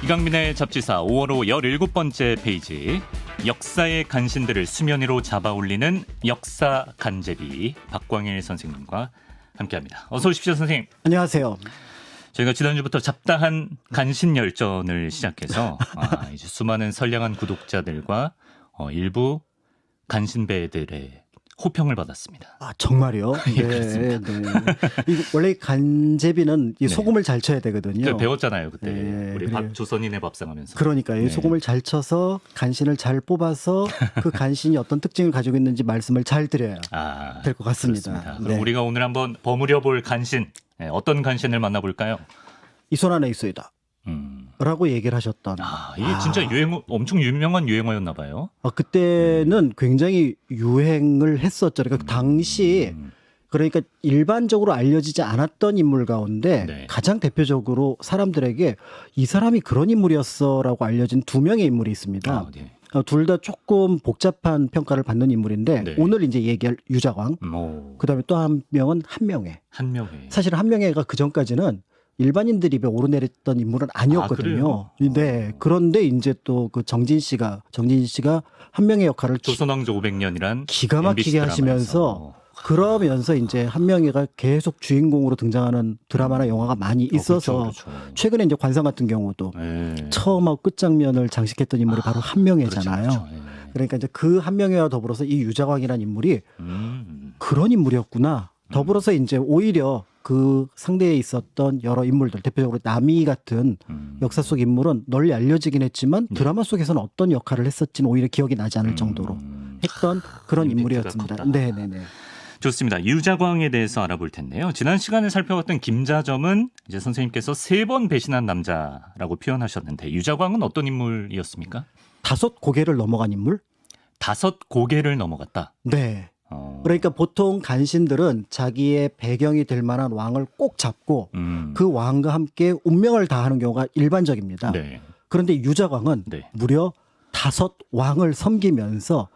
이강민의 잡지사 5월호 17번째 페이지. 역사의 간신들을 수면 위로 잡아올리는 역사 간제비 박광일 선생님과 함께합니다. 어서 오십시오, 선생님. 안녕하세요. 저희가 지난주부터 잡다한 간신 열전을 시작해서 이제 수많은 선량한 구독자들과 일부 간신배들의 호평을 받았습니다. 아, 정말요? 예, 그렇습니다. 원래 간제비는 이 네. 소금을 잘 쳐야 되거든요. 배웠잖아요, 그때. 네, 우리 그래요. 조선인의 밥상하면서. 그러니까 이 소금을 잘 쳐서 간신을 잘 뽑아서 그 간신이 어떤 특징을 가지고 있는지 말씀을 잘 드려야 될 것 같습니다. 그렇습니다. 그럼 네. 우리가 오늘 한번 버무려 볼 간신, 어떤 간신을 만나볼까요? 이 손 안에 있어이다. 라고 얘기를 하셨던. 이게 진짜 엄청 유명한 유행어였나 봐요. 그때는 굉장히 유행을 했었죠. 그러니까 당시 그러니까 일반적으로 알려지지 않았던 인물 가운데 네. 가장 대표적으로 사람들에게 이 사람이 그런 인물이었어라고 알려진 두 명의 인물이 있습니다. 네. 둘 다 조금 복잡한 평가를 받는 인물인데 네. 오늘 이제 얘기할 유자광, 그다음에 또 한 명은 한명회. 한명회. 사실 한명회가 그 전까지는 일반인들 입에 오르내렸던 인물은 아니었거든요. 그래요? 네. 그런데 이제 또 그 정진 씨가 한명회 역할을 조선왕조 500년이란 기가 막히게 하시면서 그러면서 이제 한명회가 계속 주인공으로 등장하는 드라마나 영화가 많이 있어서 그렇죠. 최근에 이제 관상 같은 경우도 네. 처음하고 끝장면을 장식했던 인물이 바로 한명회잖아요. 그렇죠. 그러니까 이제 그 한명회와 더불어서 이 유자광이라는 인물이 그런 인물이었구나. 더불어서 이제 오히려 그 상대에 있었던 여러 인물들, 대표적으로 남이 같은 역사 속 인물은 널리 알려지긴 했지만 드라마 속에서는 어떤 역할을 했었지는 오히려 기억이 나지 않을 정도로 했던 그런 인물이었습니다. 컸다. 네네네. 좋습니다. 유자광에 대해서 알아볼 텐데요. 지난 시간에 살펴봤던 김자점은 이제 선생님께서 3번 배신한 남자라고 표현하셨는데 유자광은 어떤 인물이었습니까? 5 고개를 넘어간 인물? 5 고개를 넘어갔다. 네. 그러니까 보통 간신들은 자기의 배경이 될 만한 왕을 꼭 잡고 그 왕과 함께 운명을 다하는 경우가 일반적입니다. 네. 그런데 유자광은 네. 무려 5 왕을 섬기면서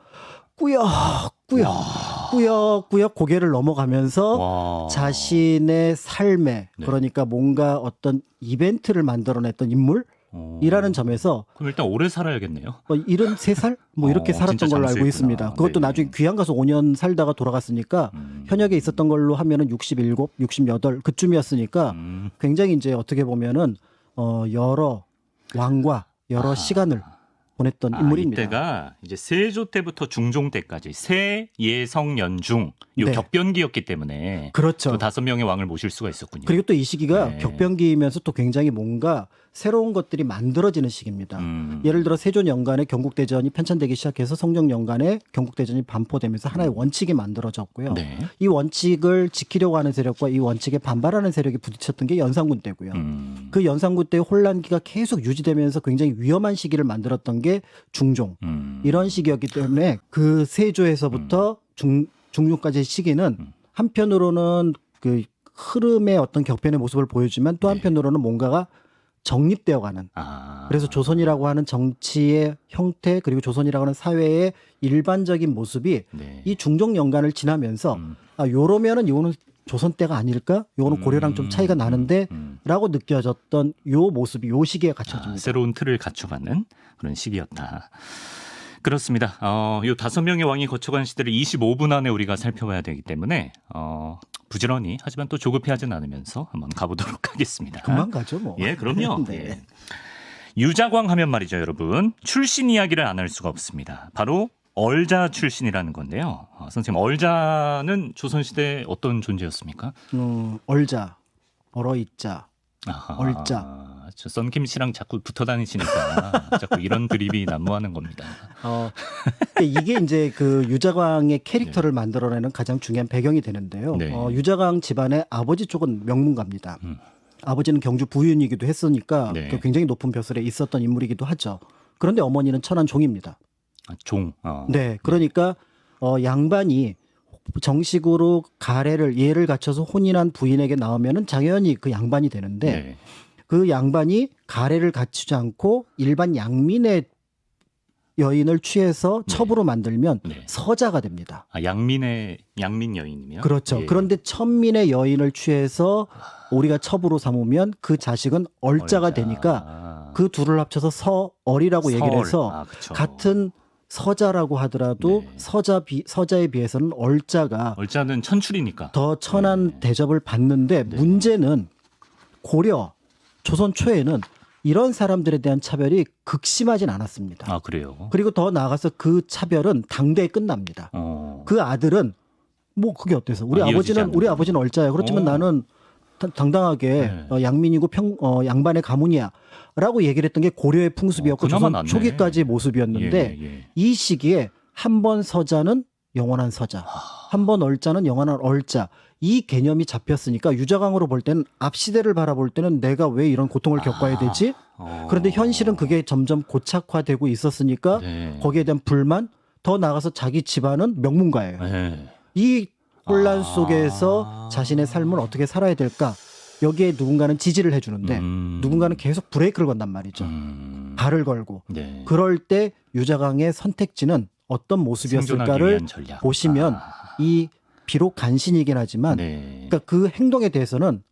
꾸역꾸역 고개를 넘어가면서 와. 자신의 삶에 네. 그러니까 뭔가 어떤 이벤트를 만들어냈던 인물이라는 점에서 그럼 일단 오래 살아야겠네요. 73살? 뭐 이렇게 진짜 살았던 걸로 알고 장수했구나. 있습니다. 그것도 네. 나중에 귀양 가서 5년 살다가 돌아갔으니까 현역에 있었던 걸로 하면은 67, 68 그쯤이었으니까 굉장히 이제 어떻게 보면은 여러 왕과 여러 시간을 보냈던 인물입니다. 이때가 이제 세조 때부터 중종 때까지 세, 예성, 연중 요 네. 격변기였기 때문에 그렇죠. 그 5명의 왕을 모실 수가 있었군요. 그리고 또 이 시기가 네. 격변기이면서 또 굉장히 뭔가 새로운 것들이 만들어지는 시기입니다. 예를 들어 세조 연간에 경국대전이 편찬되기 시작해서 성종 연간에 경국대전이 반포되면서 하나의 원칙이 만들어졌고요. 네. 이 원칙을 지키려고 하는 세력과 이 원칙에 반발하는 세력이 부딪혔던 게 연산군 때고요. 그 연산군 때의 혼란기가 계속 유지되면서 굉장히 위험한 시기를 만들었던 게 중종. 이런 시기였기 때문에 그 세조에서부터 중종까지의 시기는 한편으로는 그 흐름의 어떤 격변의 모습을 보여주면 또 한편으로는 뭔가가 정립되어가는. 그래서 조선이라고 하는 정치의 형태 그리고 조선이라고 하는 사회의 일반적인 모습이 네. 이 중종 연간을 지나면서 요러면은 요거는 조선 때가 아닐까? 요거는 고려랑 좀 차이가 나는데 라고 느껴졌던 요 모습이 요 시기에 갖춰집니다. 새로운 틀을 갖춰가는 그런 시기였다. 그렇습니다. 요 5명의 왕이 거쳐간 시대를 25분 안에 우리가 살펴봐야 되기 때문에 부지런히 하지만 또 조급해하진 않으면서 한번 가보도록 하겠습니다. 금방 가죠 뭐. 예, 그럼요. 네. 예. 유자광 하면 말이죠, 여러분. 출신 이야기를 안 할 수가 없습니다. 바로 얼자 출신이라는 건데요. 선생님, 얼자는 조선시대 어떤 존재였습니까? 얼자, 얼어있자, 얼자. 저 썬킴 씨랑 자꾸 붙어 다니시니까 자꾸 이런 드립이 난무하는 겁니다. 이게 이제 그 유자광의 캐릭터를 만들어내는 가장 중요한 배경이 되는데요. 네. 유자광 집안의 아버지 쪽은 명문가입니다. 아버지는 경주 부윤이기도 했으니까 네. 굉장히 높은 벼슬에 있었던 인물이기도 하죠. 그런데 어머니는 천한 종입니다. 종. 네, 그러니까 양반이 정식으로 예를 갖춰서 혼인한 부인에게 나오면은 당연히 그 양반이 되는데 네. 그 양반이 가래를 갖추지 않고 일반 양민의 여인을 취해서 첩으로 만들면 네. 서자가 됩니다. 양민 여인이면 그렇죠. 예. 그런데 천민의 여인을 취해서 우리가 첩으로 삼으면 그 자식은 얼자가 되니까 그 둘을 합쳐서 서얼이라고 얘기를 해서 그쵸. 같은 서자라고 하더라도 네. 서자에 비해서는 얼자가 얼자는 천출이니까. 더 천한 대접을 받는데 문제는 고려, 조선 초에는 이런 사람들에 대한 차별이 극심하진 않았습니다. 아, 그래요? 그리고 더 나아가서 그 차별은 당대에 끝납니다. 그 아들은 뭐 그게 어때서? 우리 아버지는 얼자야. 그렇지만 나는 당당하게 양민이고 양반의 가문이야라고 얘기를 했던 게 고려의 풍습이었고 조선 낫네. 초기까지의 모습이었는데 이 시기에 한 번 서자는 영원한 서자, 한 번 얼자는 영원한 얼자. 이 개념이 잡혔으니까 유자광으로 볼 때는 앞 시대를 바라볼 때는 내가 왜 이런 고통을 겪어야 되지? 그런데 현실은 그게 점점 고착화되고 있었으니까 거기에 대한 불만, 더 나아가서 자기 집안은 명문가예요. 이 혼란 속에서 자신의 삶을 어떻게 살아야 될까? 여기에 누군가는 지지를 해주는데 누군가는 계속 브레이크를 건단 말이죠. 발을 걸고. 그럴 때 유자광의 선택지는 어떤 모습이었을까를 보시면 이 비록 간신이긴 하지만 그러니까 그 행동에 대해서는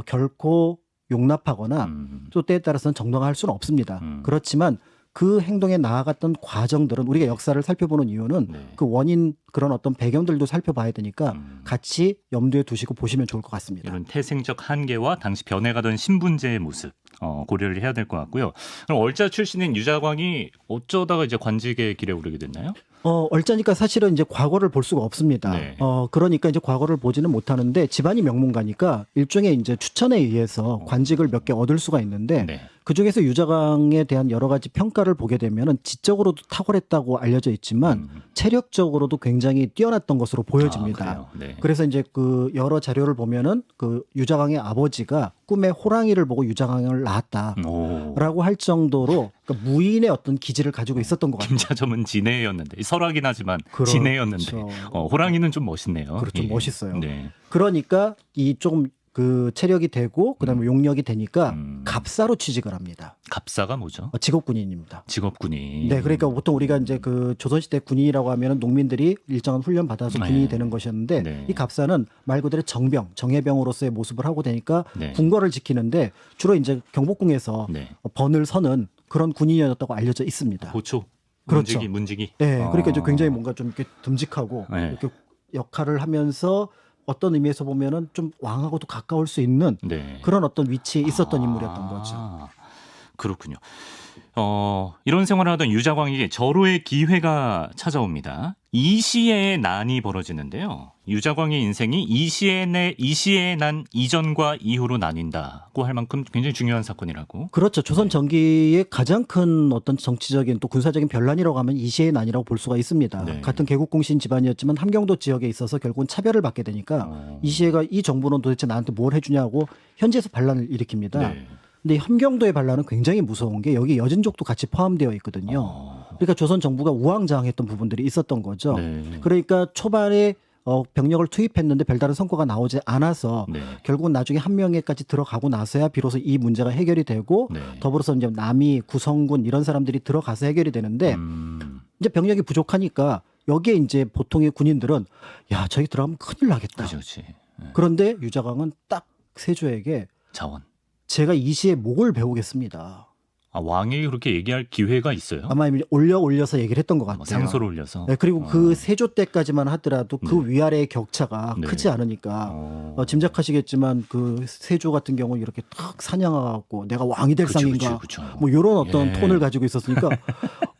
결코 용납하거나 또 때에 따라서는 정당화할 수는 없습니다. 그렇지만 그 행동에 나아갔던 과정들은 우리가 역사를 살펴보는 이유는 그 원인 그런 어떤 배경들도 살펴봐야 되니까 같이 염두에 두시고 보시면 좋을 것 같습니다. 이런 태생적 한계와 당시 변해가던 신분제의 모습 고려를 해야 될 것 같고요. 그럼 얼자 출신인 유자광이 어쩌다가 이제 관직의 길에 오르게 됐나요? 얼자니까 사실은 이제 과거를 볼 수가 없습니다. 그러니까 이제 과거를 보지는 못하는데 집안이 명문가니까 일종의 이제 추천에 의해서 관직을 몇 개 얻을 수가 있는데 그 중에서 유자광에 대한 여러 가지 평가를 보게 되면은 지적으로도 탁월했다고 알려져 있지만 체력적으로도 굉장히 뛰어났던 것으로 보여집니다. 그래서 이제 그 여러 자료를 보면은 그 유자광의 아버지가 꿈에 호랑이를 보고 유자광을 낳았다라고 할 정도로 그러니까 무인의 어떤 기질을 가지고 있었던 것 같아요. 김자점은 진해였는데 설하긴 하지만 진해였는데 호랑이는 좀 멋있네요. 그렇죠, 멋있어요. 그러니까 이 조금 그 체력이 되고 그다음에 용력이 되니까 갑사로 취직을 합니다. 갑사가 뭐죠? 직업군인입니다. 직업군인. 네, 그러니까 보통 우리가 이제 그 조선시대 군인이라고 하면은 농민들이 일정한 훈련 받아서 군인이 되는 것이었는데 이 갑사는 말 그대로 정예병으로서의 모습을 하고 되니까 궁궐을 지키는데 주로 이제 경복궁에서 번을 서는 그런 군인이었다고 알려져 있습니다. 보초. 그렇죠. 문지기. 네, 그러니까 이제 굉장히 뭔가 좀 이렇게 듬직하고 이렇게 역할을 하면서 어떤 의미에서 보면은 좀 왕하고도 가까울 수 있는 그런 어떤 위치에 있었던 인물이었던 거죠. 그렇군요. 이런 생활을 하던 유자광에게 절호의 기회가 찾아옵니다. 이시의 난이 벌어지는데요. 유자광의 인생이 이시의 난 이전과 이후로 나뉜다고 할 만큼 굉장히 중요한 사건이라고. 그렇죠. 조선 전기의 가장 큰 어떤 정치적인 또 군사적인 변란이라고 하면 이시의 난이라고 볼 수가 있습니다. 같은 개국공신 집안이었지만 함경도 지역에 있어서 결국은 차별을 받게 되니까 이시해가 이 정부는 도대체 나한테 뭘 해주냐고 현지에서 반란을 일으킵니다. 근데 함경도의 반란은 굉장히 무서운 게 여기 여진족도 같이 포함되어 있거든요. 그러니까 조선 정부가 우왕좌왕했던 부분들이 있었던 거죠. 그러니까 초반에 병력을 투입했는데 별다른 성과가 나오지 않아서 결국은 나중에 함명에까지 들어가고 나서야 비로소 이 문제가 해결이 되고 더불어서 이제 남이 구성군 이런 사람들이 들어가서 해결이 되는데 이제 병력이 부족하니까 여기에 이제 보통의 군인들은 야 저기 들어가면 큰일 나겠다. 그런데 유자광은 딱 세조에게 자원. 제가 이시의 목을 배우겠습니다. 왕이 그렇게 얘기할 기회가 있어요? 아마 올려서 얘기를 했던 것 같아요. 상소를 올려서. 네, 그리고 그 세조 때까지만 하더라도 그 위아래의 격차가 크지 않으니까 짐작하시겠지만 그 세조 같은 경우는 이렇게 탁 사냥하고 내가 왕이 될 상인가 뭐 이런 어떤 톤을 가지고 있었으니까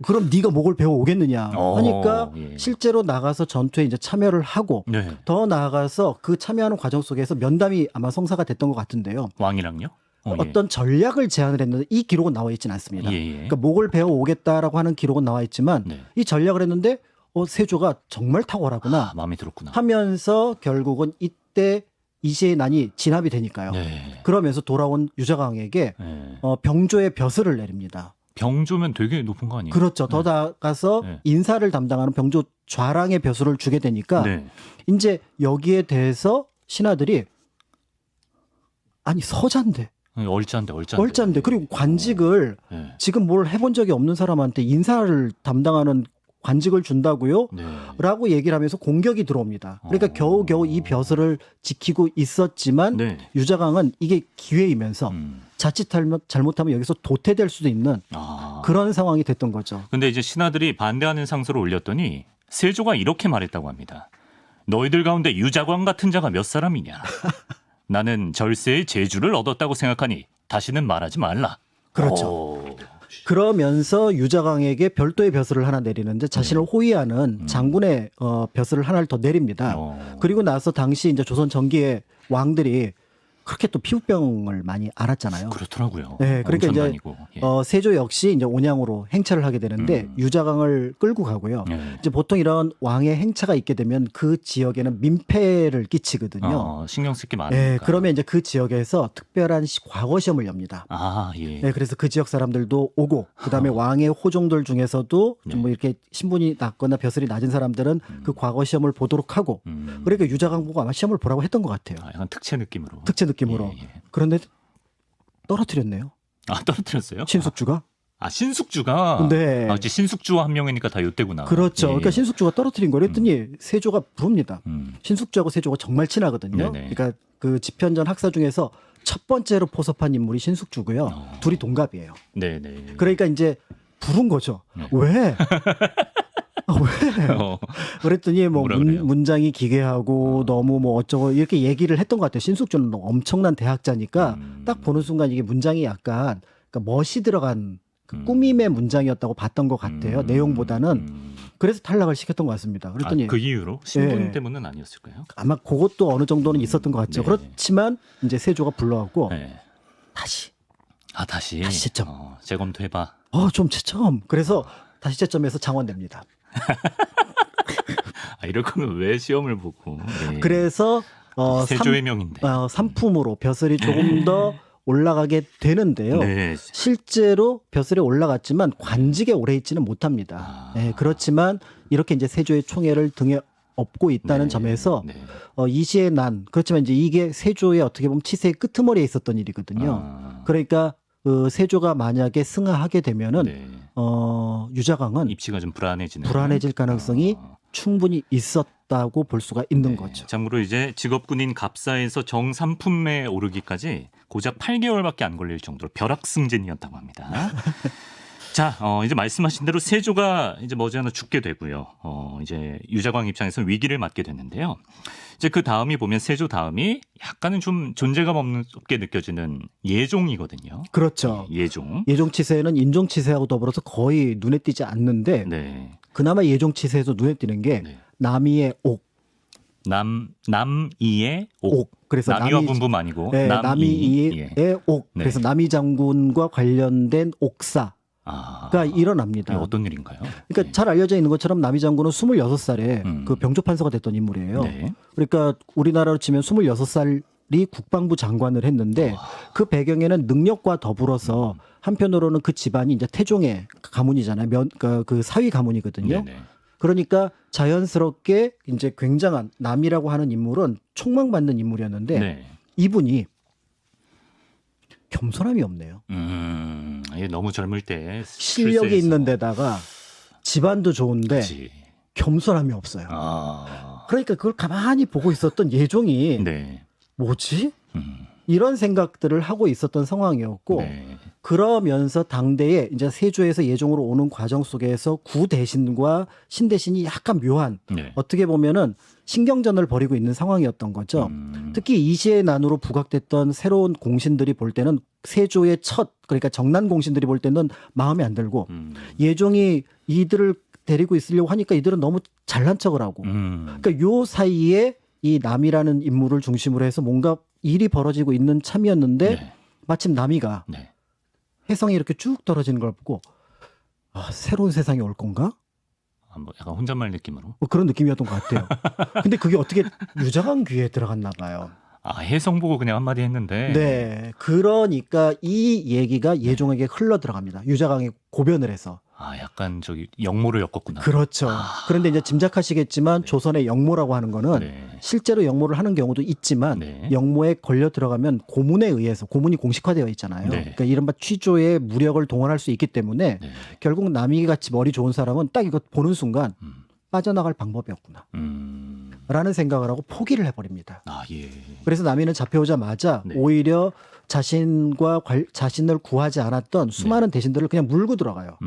그럼 네가 목을 배워 오겠느냐 하니까 실제로 나가서 전투에 이제 참여를 하고 더 나아가서 그 참여하는 과정 속에서 면담이 아마 성사가 됐던 것 같은데요. 왕이랑요? 어떤 전략을 제안을 했는데 이 기록은 나와 있지는 않습니다. 그러니까 목을 배워 오겠다라고 하는 기록은 나와 있지만 이 전략을 했는데 세조가 정말 탁월하구나 마음에 들었구나 하면서 결국은 이때 이시의 난이 진압이 되니까요. 그러면서 돌아온 유자광에게 병조의 벼슬을 내립니다. 병조면 되게 높은 거 아니에요? 그렇죠. 더 나아가서 인사를 담당하는 병조 좌랑의 벼슬을 주게 되니까 이제 여기에 대해서 신하들이 아니 서자인데 얼자인데 그리고 관직을 지금 뭘 해본 적이 없는 사람한테 인사를 담당하는 관직을 준다고요? 라고 얘기를 하면서 공격이 들어옵니다. 그러니까 겨우겨우 이 벼슬을 지키고 있었지만 유자광은 이게 기회이면서 자칫 잘못하면 여기서 도태될 수도 있는 그런 상황이 됐던 거죠. 근데 이제 신하들이 반대하는 상소를 올렸더니 세조가 이렇게 말했다고 합니다. 너희들 가운데 유자광 같은 자가 몇 사람이냐. 나는 절세의 재주를 얻었다고 생각하니 다시는 말하지 말라. 그렇죠. 그러면서 유자광에게 별도의 벼슬을 하나 내리는데 자신을 호위하는 장군의 벼슬을 하나를 더 내립니다. 그리고 나서 당시 이제 조선 전기의 왕들이 그렇게 또 피부병을 많이 앓았잖아요. 그렇더라고요. 네, 그러니까 이제 다니고. 예. 세조 역시 이제 온양으로 행차를 하게 되는데 유자광을 끌고 가고요. 이제 보통 이런 왕의 행차가 있게 되면 그 지역에는 민폐를 끼치거든요. 신경 쓸 게 많으니까. 네, 그러면 이제 그 지역에서 특별한 과거 시험을 엽니다. 예. 네, 그래서 그 지역 사람들도 오고 그다음에 왕의 호종들 중에서도 좀 뭐 이렇게 신분이 낮거나 벼슬이 낮은 사람들은 그 과거 시험을 보도록 하고 그러니까 유자광 보고 아마 시험을 보라고 했던 것 같아요. 약간 특채 느낌으로. 예. 그런데 떨어뜨렸네요. 떨어뜨렸어요? 신숙주가. 신숙주가. 네. 이제 신숙주와 한 명이니까 다 요때구나. 그렇죠. 예. 그러니까 신숙주가 떨어뜨린 거를 했더니 세조가 부릅니다. 신숙주하고 세조가 정말 친하거든요. 네네. 그러니까 그 집현전 학사 중에서 첫 번째로 포섭한 인물이 신숙주고요. 둘이 동갑이에요. 네네. 그러니까 이제 부른 거죠. 왜? 왜? 그랬더니 뭐 문장이 기괴하고 너무 뭐 어쩌고 이렇게 얘기를 했던 것 같아요. 신숙주는 엄청난 대학자니까 딱 보는 순간 이게 문장이 약간 그러니까 멋이 들어간 그 꾸밈의 문장이었다고 봤던 것 같아요. 내용보다는. 그래서 탈락을 시켰던 것 같습니다. 그랬더니 그 이유로 신분 때문은 아니었을까요? 아마 그것도 어느 정도는 있었던 것 같죠. 네. 그렇지만 이제 세조가 불러왔고 다시 채점. 재검토해봐. 좀 채점. 그래서 다시 채점해서 장원됩니다. 이럴 거면 왜 시험을 보고. 네. 그래서 세조의 명인데. 삼품으로 벼슬이 조금 더 올라가게 되는데요. 네. 실제로 벼슬이 올라갔지만 관직에 오래 있지는 못합니다. 네, 그렇지만 이렇게 이제 세조의 총애를 등에 업고 있다는 점에서 이시의 난 그렇지만 이제 이게 세조의 어떻게 보면 치세의 끄트머리에 있었던 일이거든요. 그러니까 세조가 만약에 승하하게 되면은 유자광은 입지가 좀 불안해질 가능성이 충분히 있었다고 볼 수가 있는 거죠. 참고로 이제 직업군인 갑사에서 정삼품에 오르기까지 고작 8개월밖에 안 걸릴 정도로 벼락승진이었다고 합니다. 자, 이제 말씀하신 대로 세조가 이제 머지않아 죽게 되고요. 이제 유자광 입장에서는 위기를 맞게 됐는데요. 이제 그 다음이 보면 세조 다음이 약간은 좀 존재감 없게 느껴지는 예종이거든요. 그렇죠. 예종. 예종 치세는 인종 치세하고 더불어서 거의 눈에 띄지 않는데 그나마 예종 치세에서 눈에 띄는 게 남이의 옥. 남이의 옥. 그래서 남이와 분분 아니고 남이의 옥. 그래서 남이 장군과 관련된 옥사. 가 일어납니다. 어떤 일인가요? 그러니까 잘 알려져 있는 것처럼 남이 장군은 26살에 그 병조판서가 됐던 인물이에요. 그러니까 우리나라로 치면 26살이 국방부 장관을 했는데 그 배경에는 능력과 더불어서 한편으로는 그 집안이 이제 태종의 가문이잖아요. 그 사위 가문이거든요. 그러니까 자연스럽게 이제 굉장한 남이라고 하는 인물은 촉망받는 인물이었는데 이분이 겸손함이 없네요. 너무 젊을 때 실력이 있는 데다가 집안도 좋은데 겸손함이 없어요. 그러니까 그걸 가만히 보고 있었던 예종이 뭐지? 이런 생각들을 하고 있었던 상황이었고 그러면서 당대에 이제 세조에서 예종으로 오는 과정 속에서 구 대신과 신 대신이 약간 묘한 어떻게 보면은 신경전을 벌이고 있는 상황이었던 거죠. 특히 이시의 난으로 부각됐던 새로운 공신들이 볼 때는 세조의 그러니까 정난 공신들이 볼 때는 마음에 안 들고 예종이 이들을 데리고 있으려고 하니까 이들은 너무 잘난 척을 하고 그러니까 요 사이에 이 남이라는 인물을 중심으로 해서 뭔가 일이 벌어지고 있는 참이었는데 마침 남이가 혜성이 이렇게 쭉 떨어지는 걸 보고 새로운 세상이 올 건가? 뭐 약간 혼잣말 느낌으로 그런 느낌이었던 것 같아요. 근데 그게 어떻게 유자광 귀에 들어갔나 봐요. 혜성 보고 그냥 한마디 했는데. 그러니까 이 얘기가 예종에게 흘러 들어갑니다. 유자광이 고변을 해서. 약간 역모를 엮었구나. 그렇죠. 그런데 이제 짐작하시겠지만 조선의 역모라고 하는 거는 실제로 역모를 하는 경우도 있지만 역모에 걸려 들어가면 고문에 의해서 고문이 공식화되어 있잖아요. 그러니까 이른바 취조의 무력을 동원할 수 있기 때문에 결국 남이 같이 머리 좋은 사람은 딱 이거 보는 순간 빠져나갈 방법이었구나. 라는 생각을 하고 포기를 해버립니다. 그래서 남이는 잡혀오자마자 오히려 자신을 구하지 않았던 수많은 대신들을 그냥 물고 들어가요.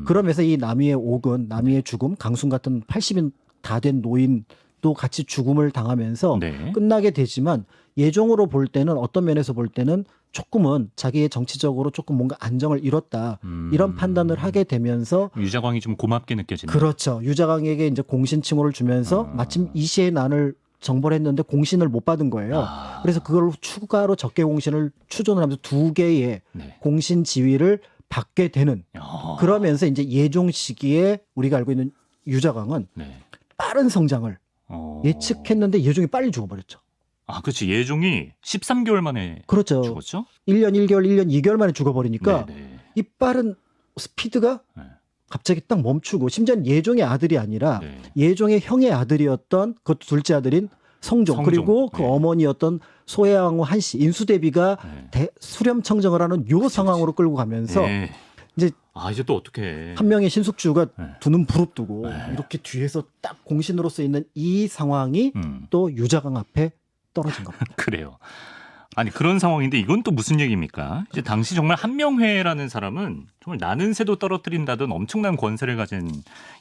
그러면서 이 남이의 옥은 남이의 죽음, 강순 같은 80인 다 된 노인도 같이 죽음을 당하면서 네. 끝나게 되지만 예종으로 볼 때는 어떤 면에서 볼 때는 조금은 자기의 정치적으로 조금 뭔가 안정을 잃었다. 이런 판단을 하게 되면서 유자광이 좀 고맙게 느껴지는. 그렇죠. 유자광에게 이제 공신 칭호를 주면서 마침 이 시에 난을 정벌했는데 공신을 못 받은 거예요. 그래서 그걸 추가로 적개 공신을 추존을 하면서 2개의 네. 공신 지위를 받게 되는 그러면서 이제 예종 시기에 우리가 알고 있는 유자광은 네. 빠른 성장을 예측했는데 예종이 빨리 죽어버렸죠. 아, 그렇지. 예종이 13개월 만에 그렇죠. 죽었죠? 1년 1개월, 1년 2개월 만에 죽어버리니까 네네. 이 빠른 스피드가 네. 갑자기 딱 멈추고 심지어는 예종의 아들이 아니라 네. 예종의 형의 아들이었던 그것도 둘째 아들인 성종. 그리고 그 네. 어머니였던 소해왕후 한씨 인수대비가 네. 수렴청정을 하는 요 상황으로 끌고 가면서 네. 이제 이제 또 어떻게 한 명의 신숙주가 네. 두 눈 부릅뜨고 네. 이렇게 뒤에서 딱 공신으로서 있는 이 상황이 또 유자강 앞에 떨어진 겁니다. 그래요. 아니 그런 상황인데 이건 또 무슨 얘기입니까? 이제 당시 정말 한명회라는 사람은 정말 나는 새도 떨어뜨린다던 엄청난 권세를 가진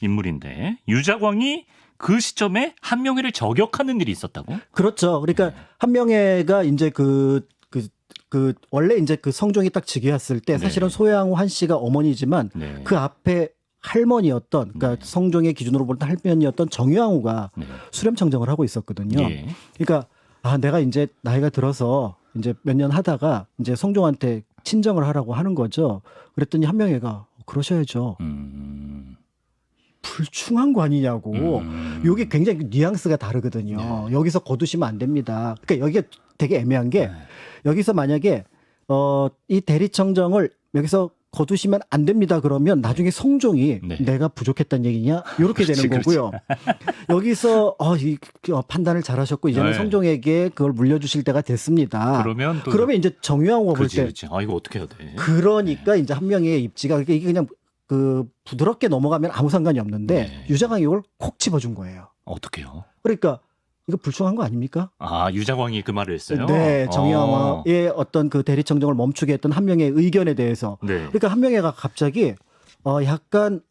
인물인데 유자광이 그 시점에 한명회를 저격하는 일이 있었다고? 그렇죠. 그러니까 한명회가 이제 원래 이제 그 성종이 딱 즉위했을 때 사실은 네. 소해왕후 한씨가 어머니지만 네. 그 앞에 할머니였던 그러니까 네. 성종의 기준으로 볼 때 할머니였던 정유왕후가 네. 수렴청정을 하고 있었거든요. 예. 그러니까 내가 이제 나이가 들어서 이제 몇 년 하다가 이제 성종한테 친정을 하라고 하는 거죠. 그랬더니 한명회가 그러셔야죠. 불충한 거 아니냐고. 요게 굉장히 뉘앙스가 다르거든요. 네. 여기서 거두시면 안 됩니다. 그러니까 여기가 되게 애매한 게 여기서 만약에 이 대리청정을 여기서 거두시면 안 됩니다. 그러면 나중에 성종이 네. 내가 부족했다는 얘기냐? 이렇게 되는 거고요. 여기서 판단을 잘하셨고 이제는 네. 성종에게 그걸 물려주실 때가 됐습니다. 그러면 이제 정유왕후가 볼 때 그렇지. 이거 어떻게 해야 돼? 그러니까 이제 한명의 입지가 그러니까 이게 그냥 부드럽게 넘어가면 아무 상관이 없는데 네. 유자광이 이걸 콕 집어준 거예요. 어떻게요? 그러니까 이거 불충한 거 아닙니까? 유자광이 그 말을 했어요. 네, 정유왕의 어떤 그 대리청정을 멈추게 했던 한명의 의견에 대해서. 네. 그러니까 한명회가 갑자기 약간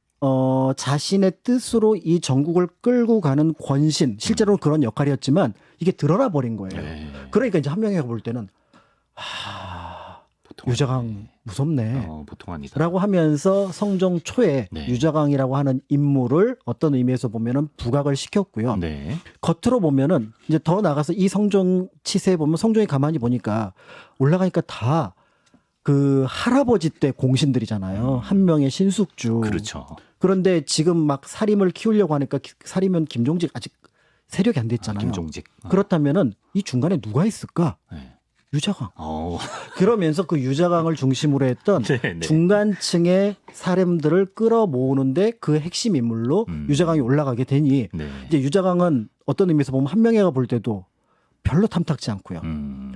자신의 뜻으로 이 전국을 끌고 가는 권신, 실제로는 그런 역할이었지만 이게 드러나 버린 거예요. 네. 그러니까 이제 한명회가 볼 때는 유자광 무섭네. 보통 아니다. 라고 하면서 성종 초에 네. 유자광이라고 하는 인물을 어떤 의미에서 보면은 부각을 시켰고요. 네. 겉으로 보면은 이제 더 나가서 이 성종 치세에 보면 성종이 가만히 보니까 올라가니까 다 그 할아버지 때 공신들이잖아요. 한명의 신숙주. 그렇죠. 그런데 지금 막 사림을 키우려고 하니까 사림은 김종직 아직 세력이 안 됐잖아요. 김종직. 그렇다면은 이 중간에 누가 있을까? 네. 유자광. 어. 그러면서 그 유자광을 중심으로 했던 네. 중간층의 사람들을 끌어모으는데 그 핵심 인물로 유자광이 올라가게 되니 네. 이제 유자광은 어떤 의미에서 보면 한명회가 볼 때도 별로 탐탁지 않고요.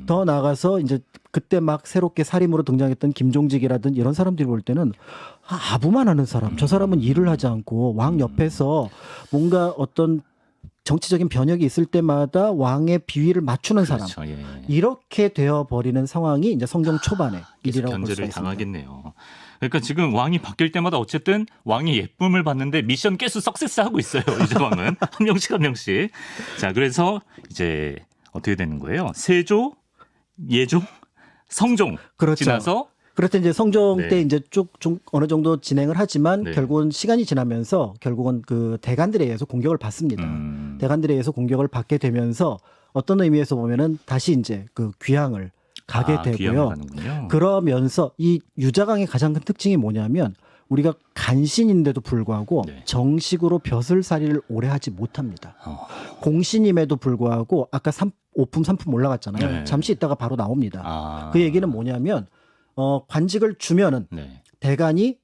더 나아가서 이제 그때 막 새롭게 사림으로 등장했던 김종직이라든 이런 사람들이 볼 때는 아부만 하는 사람. 저 사람은 일을 하지 않고 왕 옆에서 뭔가 어떤 정치적인 변혁이 있을 때마다 왕의 비위를 맞추는 사람. 그렇죠. 예. 이렇게 되어버리는 상황이 이제 성종 초반의 계속 일이라고 볼 수가 견제를 있습니다. 당하겠네요. 그러니까 지금 왕이 바뀔 때마다 어쨌든 왕의 예쁨을 받는데 미션 계속 석세스하고 있어요. 유자광은 한 명씩 한 명씩. 자, 그래서 이제 어떻게 되는 거예요? 세조, 예종, 성종 그렇죠. 지나서 그렇다 이제 성종 네. 때 이제 쭉 어느 정도 진행을 하지만 네. 결국은 시간이 지나면서 결국은 그 대간들에 의해서 공격을 받습니다. 대간들에 의해서 공격을 받게 되면서 어떤 의미에서 보면은 다시 이제 그 귀향을 가게 귀향을 되고요. 가는군요. 그러면서 이 유자광의 가장 큰 특징이 뭐냐면 우리가 간신인데도 불구하고 네. 정식으로 벼슬살이를 오래 하지 못합니다. 공신임에도 불구하고 아까 5품 3품 올라갔잖아요. 네. 잠시 있다가 바로 나옵니다. 아. 그 얘기는 뭐냐면 관직을 주면은 네. 대간이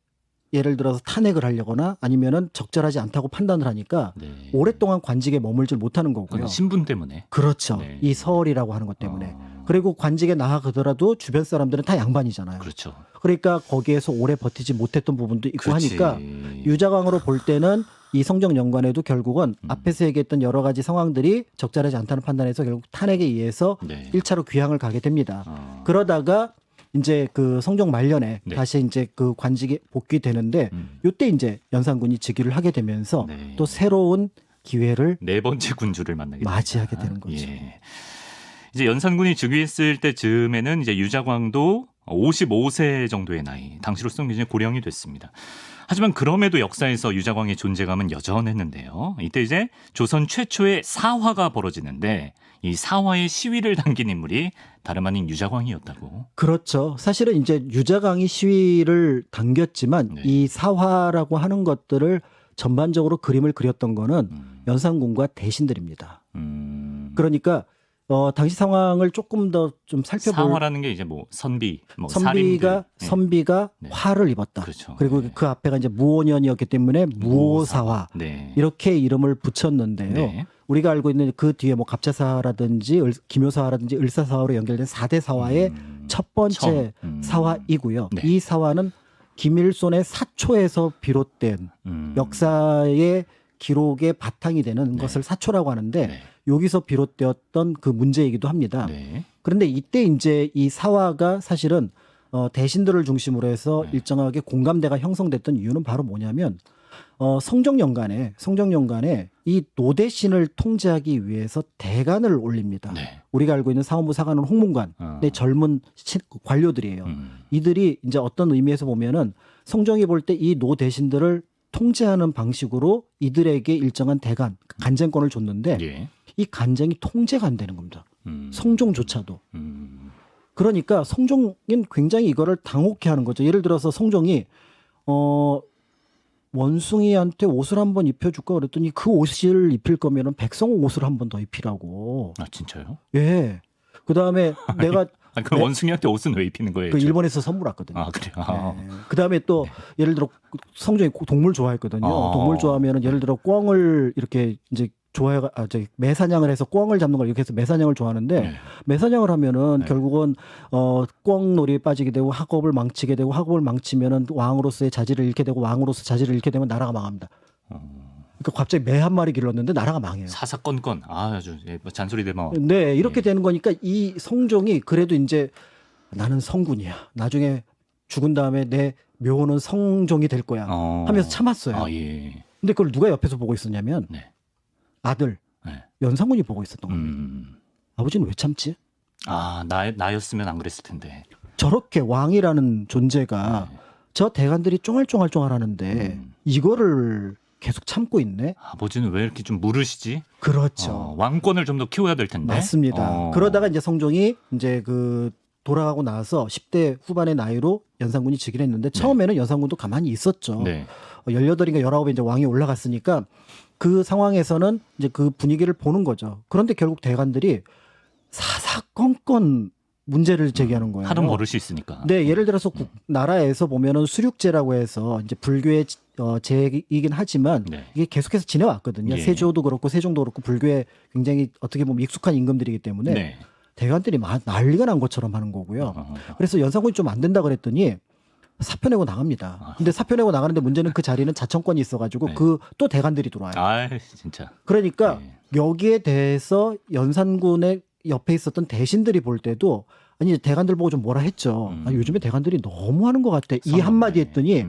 예를 들어서 탄핵을 하려거나 아니면은 적절하지 않다고 판단을 하니까 네. 오랫동안 관직에 머물질 못하는 거고요. 신분 때문에. 그렇죠. 네. 이 서얼이라고 하는 것 때문에. 그리고 관직에 나아가더라도 주변 사람들은 다 양반이잖아요. 그렇죠. 그러니까 거기에서 오래 버티지 못했던 부분도 있고 그렇지. 하니까 유자광으로 볼 때는 이 성정연관에도 결국은 앞에서 얘기했던 여러 가지 상황들이 적절하지 않다는 판단에서 결국 탄핵에 의해서 네. 1차로 귀향을 가게 됩니다. 그러다가 이제 그 성종 말년에 네. 다시 이제 그 관직에 복귀되는데 이때 이제 연산군이 즉위를 하게 되면서 네. 또 새로운 기회를 네 번째 군주를 만나게 맞이하게 됩니다. 되는 거죠. 예. 이제 연산군이 즉위했을 때쯤에는 이제 유자광도 55세 정도의 나이, 당시로서는 굉장히 고령이 됐습니다. 하지만 그럼에도 역사에서 유자광의 존재감은 여전했는데요. 이때 이제 조선 최초의 사화가 벌어지는데 이 사화의 시위를 당긴 인물이 다름 아닌 유자광이었다고. 그렇죠. 사실은 이제 유자광이 시위를 당겼지만 네. 이 사화라고 하는 것들을 전반적으로 그림을 그렸던 거는 연산군과 대신들입니다. 그러니까 당시 상황을 조금 더 좀 살펴볼 사화라는 게 이제 뭐 선비, 뭐 선비가 살인들. 예. 선비가 네. 화를 입었다. 그렇죠. 그리고 네. 그 앞에가 이제 무오년이었기 때문에 무오사화 네. 이렇게 이름을 붙였는데요. 네. 우리가 알고 있는 그 뒤에 뭐 갑자사화라든지 기묘사화라든지 을사사화로 연결된 4대 사화의 첫 번째 사화이고요. 네. 이 사화는 김일손의 사초에서 비롯된 역사의 기록의 바탕이 되는 네. 것을 사초라고 하는데 네. 여기서 비롯되었던 그 문제이기도 합니다. 네. 그런데 이때 이제 이 사화가 사실은 대신들을 중심으로 해서 네. 일정하게 공감대가 형성됐던 이유는 바로 뭐냐면 성정연간에 이 노대신을 통제하기 위해서 대간을 올립니다. 네. 우리가 알고 있는 사원부 사관은 홍문관의 젊은 관료들이에요. 이들이 이제 어떤 의미에서 보면은 성종이 볼 때 이 노대신들을 통제하는 방식으로 이들에게 일정한 대간, 간쟁권을 줬는데 예. 이 간쟁이 통제가 안 되는 겁니다. 성종조차도. 그러니까 성종은 굉장히 이거를 당혹해 하는 거죠. 예를 들어서 성종이 원숭이한테 옷을 한번 입혀줄까 그랬더니 그 옷을 입힐 거면은 백성 옷을 한 번 더 입히라고. 아 진짜요? 예. 그 다음에 내가 아니, 그 네. 원숭이한테 옷은 왜 입히는 거예요? 그 일본에서 선물 왔거든요. 아 그래요. 아. 네. 그 다음에 또 예를 들어 성종이 동물 좋아했거든요. 동물 좋아하면은 예를 들어 꿩을 이렇게 이제 매사냥을 해서 꿩을 잡는 걸 이렇게 해서 매사냥을 좋아하는데 네. 매사냥을 하면은 네. 결국은 꿩놀이에 빠지게 되고 학업을 망치게 되고 학업을 망치면은 왕으로서의 자질을 잃게 되고 왕으로서 자질을 잃게 되면 나라가 망합니다. 그러니까 갑자기 매 한 마리 길렀는데 나라가 망해요. 사사건건 아주 뭐 잔소리 대마. 네, 이렇게 되는 거니까 이 성종이 그래도 이제 나는 성군이야. 나중에 죽은 다음에 내 묘는 성종이 될 거야. 하면서 참았어요. 아 예. 근데 그걸 누가 옆에서 보고 있었냐면 네. 아들 네. 연산군이 보고 있었던 겁니다. 아버지는 왜 참지? 아 나였으면 안 그랬을 텐데. 저렇게 왕이라는 존재가 네. 저 대관들이 쫑알쫑알쫑알하는데 이거를 계속 참고 있네. 아버지는 왜 이렇게 좀 무르시지? 그렇죠. 왕권을 좀 더 키워야 될 텐데. 맞습니다. 그러다가 이제 성종이 이제 그 돌아가고 나서 10대 후반의 나이로 연산군이 즉위를 했는데 처음에는 연산군도 가만히 있었죠. 네. 18인가 19에 이제 왕이 올라갔으니까 그 상황에서는 이제 그 분위기를 보는 거죠. 그런데 결국 대관들이 사사건건 문제를 제기하는 거예요. 하던 버릇이 있으니까. 네, 예를 들어서 나라에서 보면은 수륙제라고 해서 이제 불교의 제이긴 하지만 네. 이게 계속해서 지내왔거든요. 예. 세조도 그렇고 세종도 그렇고 불교에 굉장히 어떻게 보면 익숙한 임금들이기 때문에 네. 대관들이 난리가 난 것처럼 하는 거고요. 그래서 연산군이 좀 안 된다 그랬더니 사표 내고 나갑니다. 근데 사표 내고 나가는데 문제는 그 자리는 자청권이 있어가지고 네. 그 또 대관들이 들어와요. 아 진짜. 그러니까 네. 여기에 대해서 연산군의 옆에 있었던 대신들이 볼 때도 아니 대관들 보고 좀 뭐라 했죠. 아, 요즘에 대관들이 너무 하는 것 같아. 이 한마디 했더니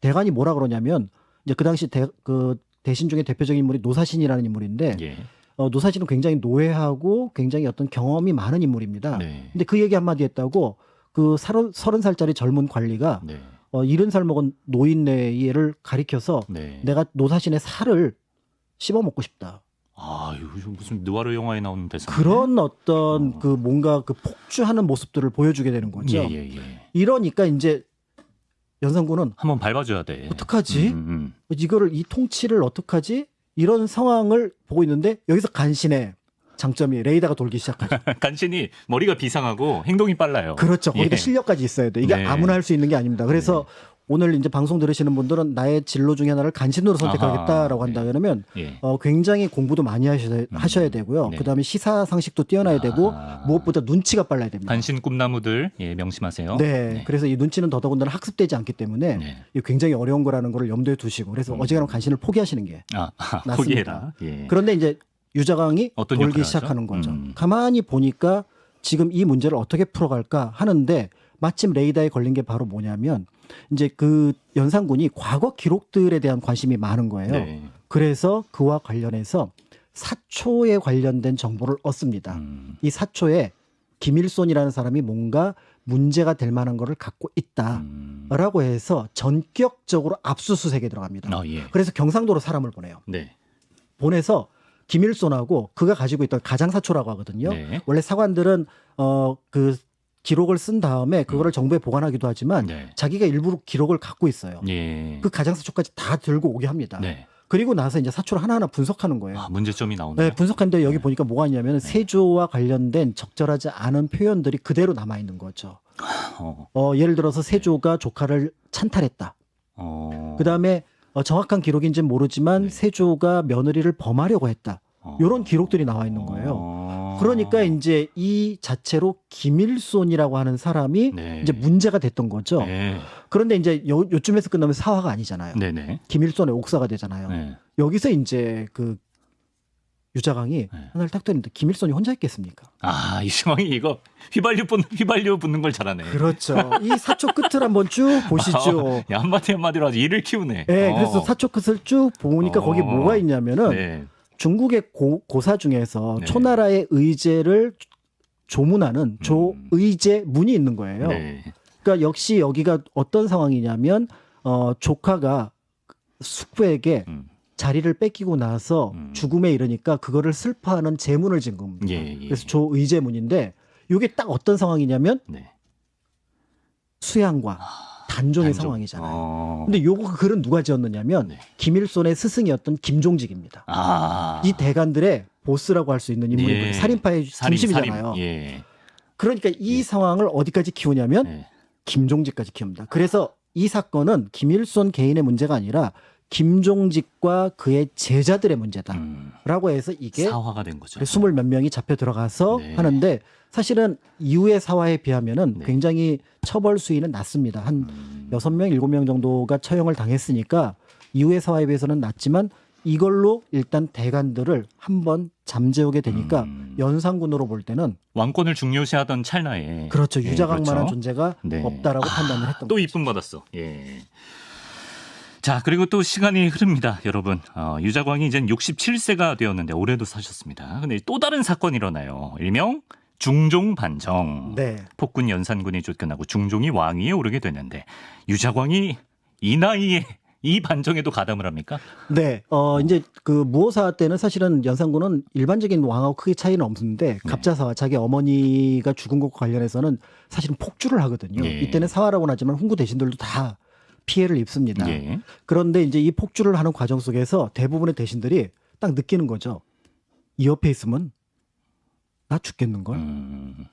대관이 뭐라 그러냐면 이제 그 당시 그 대신 중에 대표적인 인물이 노사신이라는 인물인데 예. 노사신은 굉장히 노회하고 굉장히 어떤 경험이 많은 인물입니다. 네. 근데 그 얘기 한마디 했다고 그 30살짜리 젊은 관리가 네. 70살 먹은 노인네를 가리켜서 네. 내가 노사신의 살을 씹어먹고 싶다. 아, 이거 무슨 느와르 영화에 나오는 대사. 그런 어떤 그 뭔가 그 폭주하는 모습들을 보여주게 되는 거죠. 예. 이러니까 이제 연산군은 한번 밟아줘야 돼. 어떡하지? 이거를 이 통치를 어떡하지? 이런 상황을 보고 있는데 여기서 간신의 장점이 레이더가 돌기 시작하죠. 간신히 머리가 비상하고 행동이 빨라요. 그렇죠. 거기다 예. 실력까지 있어야 돼. 이게 네. 아무나 할 수 있는 게 아닙니다. 그래서 오늘 이제 방송 들으시는 분들은 나의 진로 중에 하나를 간신으로 선택하겠다라고 한다 그러면 예. 굉장히 공부도 많이 하셔야 되고요. 네. 그다음에 시사 상식도 뛰어나야 되고 무엇보다 눈치가 빨라야 됩니다. 간신 꿈나무들 예, 명심하세요. 네. 그래서 이 눈치는 더더군다나 학습되지 않기 때문에 네. 이게 굉장히 어려운 거라는 걸 염두에 두시고 그래서 어지간하면 간신을 포기하시는 게 낫습니다. 포기해라. 예. 그런데 이제 유자강이 어떤 돌기 역할을 시작하는 하죠? 거죠. 가만히 보니까 지금 이 문제를 어떻게 풀어갈까 하는데 마침 레이더에 걸린 게 바로 뭐냐면 이제 그 연산군이 과거 기록들에 대한 관심이 많은 거예요. 네. 그래서 그와 관련해서 사초에 관련된 정보를 얻습니다. 이 사초에 김일손이라는 사람이 뭔가 문제가 될 만한 거를 갖고 있다라고 해서 전격적으로 압수수색에 들어갑니다. 예. 그래서 경상도로 사람을 보내요. 네. 보내서 김일손하고 그가 가지고 있던 가장사초라고 하거든요. 네. 원래 사관들은 그 기록을 쓴 다음에 그거를 정부에 보관하기도 하지만 네. 자기가 일부러 기록을 갖고 있어요. 예. 그 가장사초까지 다 들고 오게 합니다. 네. 그리고 나서 이제 사초를 하나하나 분석하는 거예요. 문제점이 나오네요. 네, 분석하는데 여기 보니까 뭐가 있냐면 세조와 관련된 적절하지 않은 표현들이 그대로 남아 있는 거죠. 예를 들어서 세조가 조카를 찬탈했다. 그다음에 정확한 기록인지는 모르지만 세조가 며느리를 범하려고 했다. 이런 기록들이 나와 있는 거예요. 그러니까 이제 이 자체로 김일손이라고 하는 사람이 네. 이제 문제가 됐던 거죠. 네. 그런데 이제 요쯤에서 끝나면 사화가 아니잖아요. 네네. 김일손의 옥사가 되잖아요. 네. 여기서 이제 그 유자강이 하나를 딱 때리는데 김일손이 혼자 있겠습니까? 이 상황이 이거 휘발유 붙는 걸 잘하네. 그렇죠. 이 사초 끝을 한번 쭉 보시죠. 한마디 한마디로 아주 일을 키우네. 네, 그래서 사초 끝을 쭉 보니까 거기 뭐가 있냐면은 네. 중국의 고사 중에서 네. 초나라의 의제를 조문하는 조의제 문이 있는 거예요. 네. 그러니까 역시 여기가 어떤 상황이냐면 조카가 숙부에게 자리를 뺏기고 나서 죽음에 이르니까 그거를 슬퍼하는 제문을 진 겁니다. 예. 그래서 조의제문인데 이게 딱 어떤 상황이냐면 네. 수양과 단종의 단종. 상황이잖아요. 근데 요거 글은 누가 지었느냐면 네. 김일손의 스승이었던 김종직입니다. 이 대간들의 보스라고 할 수 있는 인물이거든요. 예. 살인파의 중심이잖아요. 예. 그러니까 이 상황을 어디까지 키우냐면 네. 김종직까지 키웁니다. 그래서 이 사건은 김일손 개인의 문제가 아니라 김종직과 그의 제자들의 문제다라고 해서 이게 사화가 된 거죠. 20 몇 명이 잡혀 들어가서 네. 하는데 사실은 이후의 사화에 비하면은 네. 굉장히 처벌 수위는 낮습니다. 한 6명, 7명 정도가 처형을 당했으니까 이후의 사화에 비해서는 낮지만 이걸로 일단 대간들을 한번 잠재우게 되니까 연산군으로 볼 때는 왕권을 중요시하던 찰나에 그렇죠. 예, 유자강만한 그렇죠. 존재가 네. 없다라고 판단을 했던 또 거죠. 이쁨 받았어. 예. 자, 그리고 또 시간이 흐릅니다, 여러분. 유자광이 이제 67세가 되었는데 올해도 사셨습니다. 근데 또 다른 사건이 일어나요. 일명 중종 반정. 네. 폭군 연산군이 쫓겨나고 중종이 왕위에 오르게 되는데 유자광이 이 나이에 이 반정에도 가담을 합니까? 네. 이제 그 무오사 때는 사실은 연산군은 일반적인 왕하고 크게 차이는 없는데 갑자사화 자기 어머니가 죽은 것과 관련해서는 사실은 폭주를 하거든요. 예. 이때는 사화라고는 하지만 훈구 대신들도 다 피해를 입습니다. 예. 그런데 이제 이 폭주를 하는 과정 속에서 대부분의 대신들이 딱 느끼는 거죠. 이 옆에 있으면 나 죽겠는걸?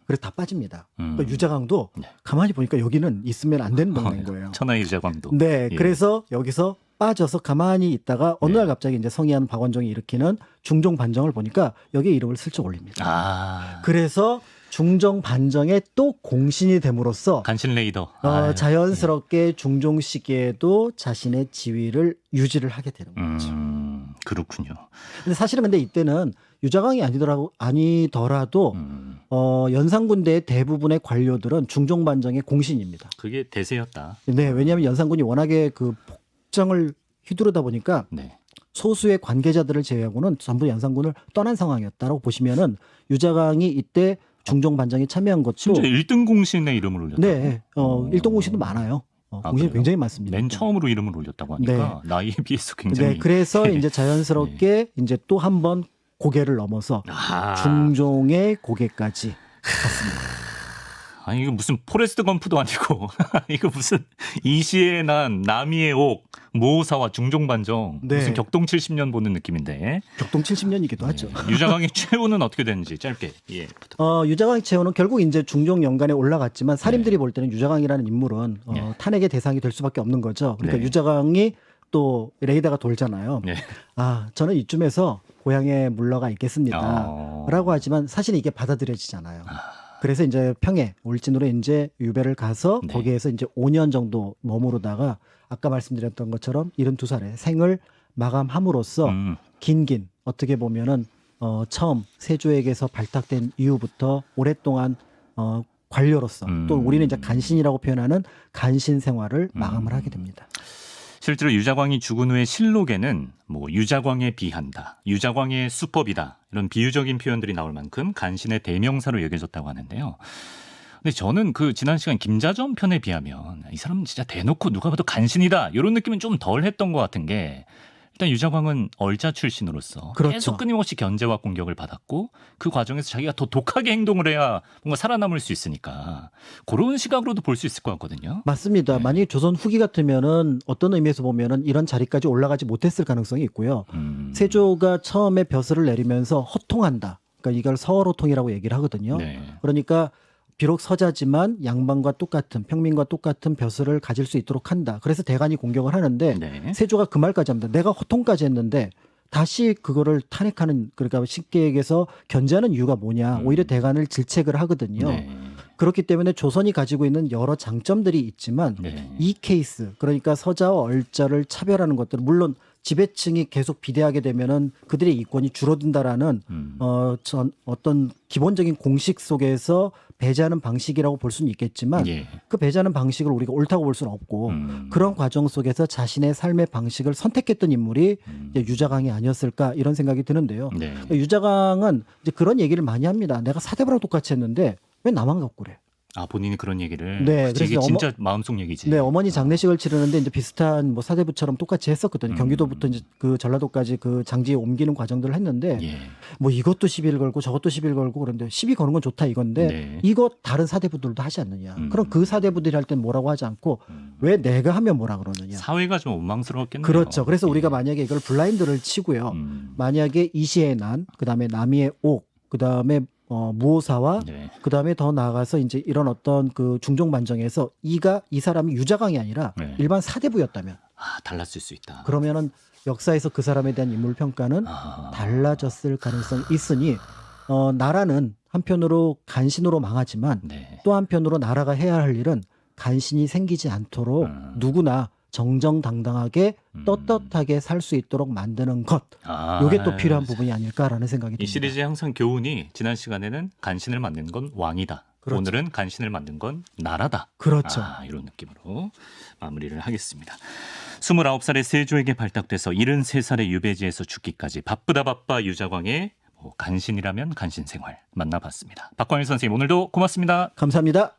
그래서 다 빠집니다. 그러니까 유자강도 네. 가만히 보니까 여기는 있으면 안 되는 동네인 거예요. 천하의 유자광도. 네, 예. 그래서 여기서 빠져서 가만히 있다가 어느 네. 날 갑자기 이제 성희안 박원종이 일으키는 중종 반정을 보니까 여기에 이름을 슬쩍 올립니다. 그래서 중종 반정에 또 공신이 됨으로써 간신 레이더. 자연스럽게 중종 시기에도 자신의 지위를 유지를 하게 되는 거죠. 그렇군요. 근데 사실은 근데 이때는 유자강이 아니더라도 연산군대의 대부분의 관료들은 중종 반정의 공신입니다. 그게 대세였다. 네, 왜냐하면 연산군이 워낙에 그 폭정을 휘두르다 보니까 네. 소수의 관계자들을 제외하고는 전부 연산군을 떠난 상황이었다라고 보시면은 유자강이 이때 중종 반정에 참여한 것도 심지어 1등 공신에 이름을 올렸다. 네, 일동 공신도 많아요. 공신이 그래요? 굉장히 많습니다. 맨 처음으로 이름을 올렸다고 하니까 나이에 비해서 굉장히. 네, 그래서 이제 자연스럽게 이제 또 한 번 고개를 넘어서 중종의 고개까지 갔습니다. 아니 이거 무슨 포레스트 검프도 아니고 이거 무슨 이시에 난 남이의 옥 모사와 중종반정 네. 무슨 격동 70년 보는 느낌인데 격동 70년이기도 하죠. 유자광의 최후는 어떻게 됐는지 짧게 예. 유자광의 최후는 결국 이제 중종 연간에 올라갔지만 사림들이 볼 때는 유자광이라는 인물은 탄핵의 대상이 될 수밖에 없는 거죠. 그러니까 네. 유자광이 또 레이더가 돌잖아요. 네. 저는 이쯤에서 고향에 물러가 있겠습니다. 라고 하지만 사실 이게 받아들여지잖아요. 그래서 이제 평해 울진으로 이제 유배를 가서 네. 거기에서 이제 5년 정도 머무르다가 아까 말씀드렸던 것처럼 72살에 생을 마감함으로써 긴긴 어떻게 보면은 처음 세조에게서 발탁된 이후부터 오랫동안 관료로서 또 우리는 이제 간신이라고 표현하는 간신 생활을 마감을 하게 됩니다. 실제로 유자광이 죽은 후의 실록에는 뭐 유자광에 비한다, 유자광의 수법이다 이런 비유적인 표현들이 나올 만큼 간신의 대명사로 여겨졌다고 하는데요. 근데 저는 그 지난 시간 김자전 편에 비하면 이 사람은 진짜 대놓고 누가 봐도 간신이다 이런 느낌은 좀 덜 했던 것 같은 게 일단 유자광은 얼자 출신으로서 그렇죠. 계속 끊임없이 견제와 공격을 받았고 그 과정에서 자기가 더 독하게 행동을 해야 뭔가 살아남을 수 있으니까 그런 시각으로도 볼 수 있을 것 같거든요. 맞습니다. 네. 만약에 조선 후기 같으면은 어떤 의미에서 보면은 이런 자리까지 올라가지 못했을 가능성이 있고요. 세조가 처음에 벼슬을 내리면서 허통한다. 그러니까 이걸 서월호통이라고 얘기를 하거든요. 네. 그러니까 비록 서자지만 양반과 똑같은 평민과 똑같은 벼슬을 가질 수 있도록 한다. 그래서 대간이 공격을 하는데 네. 세조가 그 말까지 합니다. 내가 허통까지 했는데 다시 그거를 탄핵하는 그러니까 쉽게 얘기해서 견제하는 이유가 뭐냐. 오히려 대간을 질책을 하거든요. 네. 그렇기 때문에 조선이 가지고 있는 여러 장점들이 있지만 네. 이 케이스 그러니까 서자와 얼자를 차별하는 것들 물론 지배층이 계속 비대하게 되면은 그들의 이권이 줄어든다라는 어떤 기본적인 공식 속에서 배제하는 방식이라고 볼 수는 있겠지만 예. 그 배제하는 방식을 우리가 옳다고 볼 수는 없고 그런 과정 속에서 자신의 삶의 방식을 선택했던 인물이 이제 유자광이 아니었을까 이런 생각이 드는데요. 네. 유자광은 이제 그런 얘기를 많이 합니다. 내가 사대부랑 똑같이 했는데 왜 나만 갖고 그래? 아 본인이 그런 얘기를. 네, 그치, 이게 그래서 진짜 마음속 얘기지. 네, 어머니 장례식을 치르는데 이제 비슷한 뭐 사대부처럼 똑같이 했었거든요. 경기도부터 이제 그 전라도까지 그 장지에 옮기는 과정들을 했는데 예. 뭐 이것도 시비를 걸고 저것도 시비를 걸고 그런데 시비 거는 건 좋다 이건데 네. 이거 다른 사대부들도 하지 않느냐. 그럼 그 사대부들이 할 땐 뭐라고 하지 않고 왜 내가 하면 뭐라 그러느냐. 사회가 좀 원망스러웠겠네요. 그렇죠. 그래서 예. 우리가 만약에 이걸 블라인드를 치고요. 만약에 이시의 난, 그다음에 남이의 옥, 그다음에 무오사와 네. 그다음에 더 나아가서 이제 이런 어떤 그 중종 반정에서 이 사람이 유자광이 아니라 네. 일반 사대부였다면 아 달랐을 수 있다. 그러면은 역사에서 그 사람에 대한 인물 평가는 달라졌을 가능성이 있으니 나라는 한편으로 간신으로 망하지만 네. 또 한편으로 나라가 해야 할 일은 간신이 생기지 않도록 누구나 정정당당하게 떳떳하게 살 수 있도록 만드는 것. 이게 또 필요한 부분이 아닐까라는 생각이 듭니다. 이 시리즈의 항상 교훈이 지난 시간에는 간신을 만든 건 왕이다. 그렇죠. 오늘은 간신을 만든 건 나라다. 그렇죠. 이런 느낌으로 마무리를 하겠습니다. 29살의 세조에게 발탁돼서 73살의 유배지에서 죽기까지 바쁘다 유자광의 간신이라면 간신 생활 만나봤습니다. 박광일 선생님 오늘도 고맙습니다. 감사합니다.